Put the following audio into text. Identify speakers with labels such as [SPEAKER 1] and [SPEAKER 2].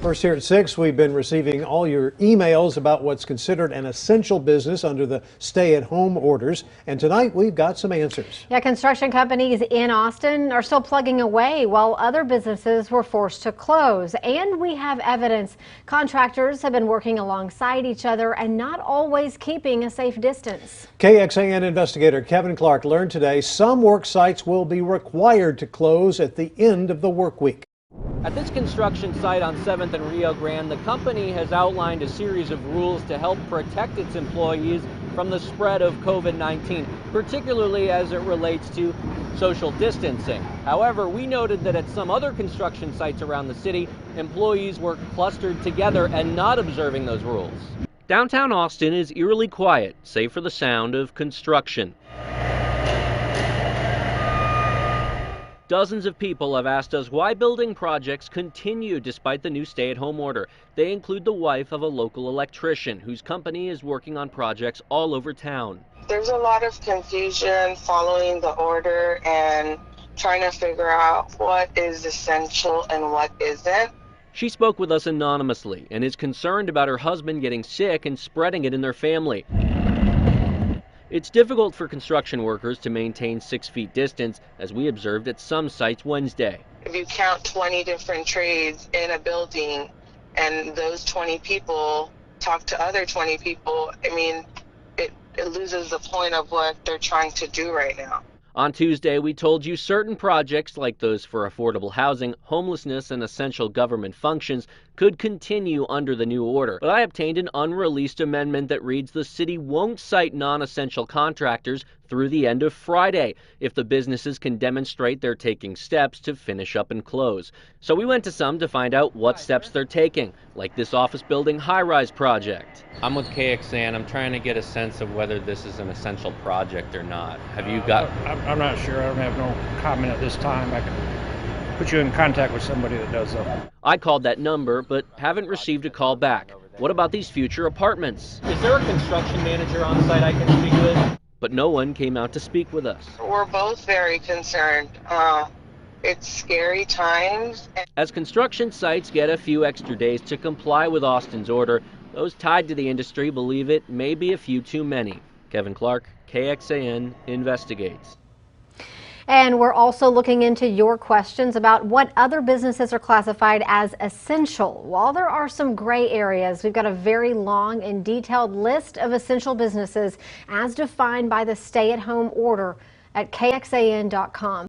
[SPEAKER 1] First here at 6, we've been receiving all your emails about what's considered an essential business under the stay-at-home orders. And tonight we've got some answers.
[SPEAKER 2] Yeah, construction companies in Austin are still plugging away while other businesses were forced to close. And we have evidence contractors have been working alongside each other and not always keeping a safe distance.
[SPEAKER 1] KXAN investigator Kevin Clark learned today some work sites will be required to close at the end of the work week.
[SPEAKER 3] At this construction site on 7th and Rio Grande, the company has outlined a series of rules to help protect its employees from the spread of COVID-19, particularly as it relates to social distancing. However, we noted that at some other construction sites around the city, employees were clustered together and not observing those rules. Downtown Austin is eerily quiet, save for the sound of construction. Dozens of people have asked us why building projects continue despite the new stay-at-home order. They include the wife of a local electrician whose company is working on projects all over town.
[SPEAKER 4] There's a lot of confusion following the order and trying to figure out what is essential and what isn't.
[SPEAKER 3] She spoke with us anonymously and is concerned about her husband getting sick and spreading it in their family. It's difficult for construction workers to maintain 6 feet distance, as we observed at some sites Wednesday.
[SPEAKER 4] If you count 20 different trades in a building and those 20 people talk to other 20 people, I mean, it loses the point of what they're trying to do right now.
[SPEAKER 3] On Tuesday, we told you certain projects like those for affordable housing, homelessness, and essential government functions could continue under the new order. But I obtained an unreleased amendment that reads the city won't cite non-essential contractors through the end of Friday if the businesses can demonstrate they're taking steps to finish up and close. So we went to some to find out what steps they're taking, like this office building high-rise project. I'm with KXAN. I'm trying to get a sense of whether this is an essential project or not. Have you got...
[SPEAKER 5] I'm not sure. I don't have no comment at this time. I can put you in contact with somebody that does though.
[SPEAKER 3] I called that number, but haven't received a call back. What about these future apartments? Is there a construction manager on site I can speak with? But no one came out to speak with us.
[SPEAKER 4] We're both very concerned. It's scary times.
[SPEAKER 3] As construction sites get a few extra days to comply with Austin's order, those tied to the industry believe it may be a few too many. Kevin Clark, KXAN, investigates.
[SPEAKER 2] And we're also looking into your questions about what other businesses are classified as essential. While there are some gray areas, we've got a very long and detailed list of essential businesses as defined by the stay-at-home order at KXAN.com.